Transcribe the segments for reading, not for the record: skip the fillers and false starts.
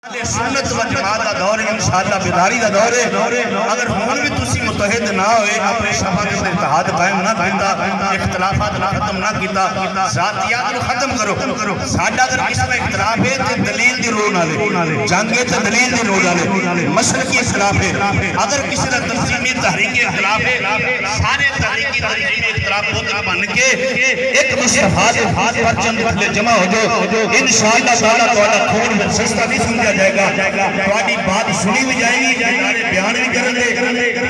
सुन्नत व जमात का दौर है, इंशाअल्लाह बेदारी का दौर है। अगर हुण भी तुसी मुतहद ना होए, अपने शफा के इत्तेहाद कायम ना कीता, इख्तिलाफात खत्म ना कीता, जातियात को खत्म करो। साडा अगर किसी में इख्तिलाफ है तो दलील दी रोड नाले, जंग है तो दलील दी रोड नाले, मसलकी इख्तिलाफ है। अगर किसी का तंजीमी तहरीकी इख्तिलाफ है, सारे तहरीकी तंजीमी इख्तिलाफ को बन के एक मुस्तफा दे परचम दे जमा हो जाओ, इंशाअल्लाह ताला तुम्हारा खून सस्ता नहीं समझा जाएगा, तुम्हारी बात सुनी भी जाएगी, तुम्हारे बयान भी करेंगे,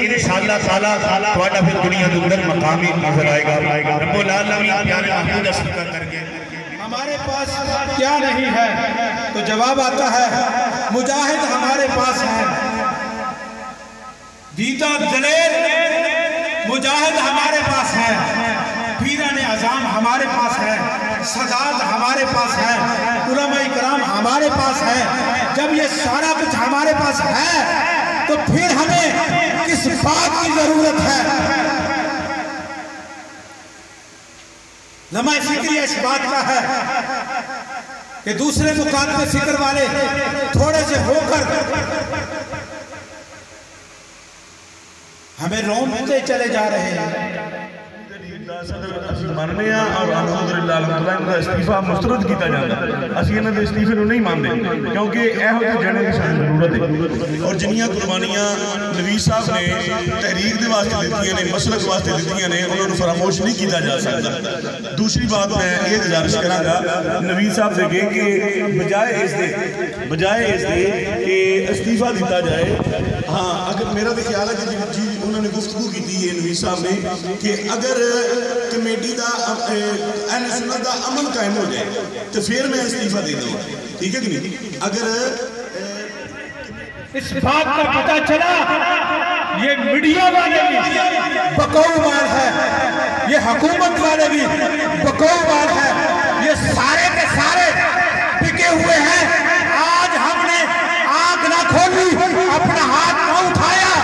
इंशाअल्लाह ताला तुम्हारा फिर दुनिया के अंदर मकाम ही नजर आएगा। रब्बुल आलमीन प्यारे महमूद अस्सलाम करके हमारे पास क्या नहीं है, तो जवाब आता है मुजाहिद हमारे पास है, दीदा दलेर मुजाहिद हमारे पास है, पीरान आज़ाम हमारे पास है, सदात हमारे पास है, उलमा इकराम हमारे पास है। जब ये सारा कुछ हमारे पास है तो फिर हमें किस बात की जरूरत है? लम्हा फिक्र इस बात का है कि दूसरे मुकाबले फिक्र वाले थोड़े से होकर हमें रोकते चले जा रहे हैं। मानने और अल्हम्दुलिल्लाह इस्तीफा मुस्तरद किया जाता, असं इन्होंने इस्तीफे नहीं मानते क्योंकि यहो ਜਿਹੇ जने की सानू जरूरत है। और जिन्नियां कुर्बानियां नवीस साहब ने तहरीक के वास्ते दित्तियां ने, मसलक वास्ते दित्तियां ने, उन्होंने फरामोश नहीं किया जा सकता। दूसरी बात मैं ये गुजारिश करांगा नवीस साहब से कि बजाय इसके कि इस्तीफा दिता जाए। हाँ, अगर मेरा तो ख्याल है कि जी उन्होंने गुफ्तगू की है नवीस साहब ने कि अगर कमेटी का अहले सुन्नत का अमन कायम हो जाए तो फिर मैं इस्तीफा दे दूँ, ठीक है कि नहीं? अगर इस बात का पता चला ये मीडिया वाले भी बकौमार है, ये हुकूमत वाले भी बकौमार है, ये सारे के सारे टिके हुए हैं। आज हमने आंख ना खोली, अपना हाथ ना उठाया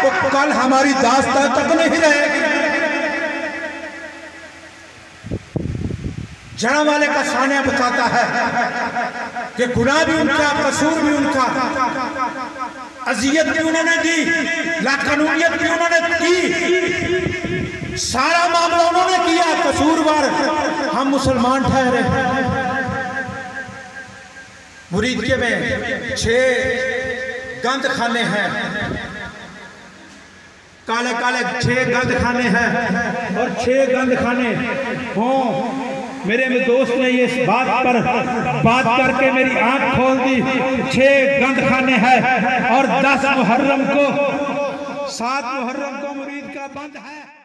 तो कल हमारी दास्तां तक नहीं रहेगी। जड़ा वाले का सानिया बताता है कि गुनाह भी उनका, कसूर भी उनका, अजियत भी उन्होंने दी, लाकानूनियत भी उन्होंने की, सारा मामला उन्होंने किया, कसूरवार हम मुसलमान ठहरे। मुरीद के में 6 गंद खाने हैं, काले काले 6 गंद खाने हैं, और 6 गंद खाने हों। मेरे में दोस्त ने ये इस बात पर बात करके मेरी आंख खोल दी। 6 गंद खाने हैं और 10 मुहर्रम को 7 मुहर्रम को मुरीद का बंद है।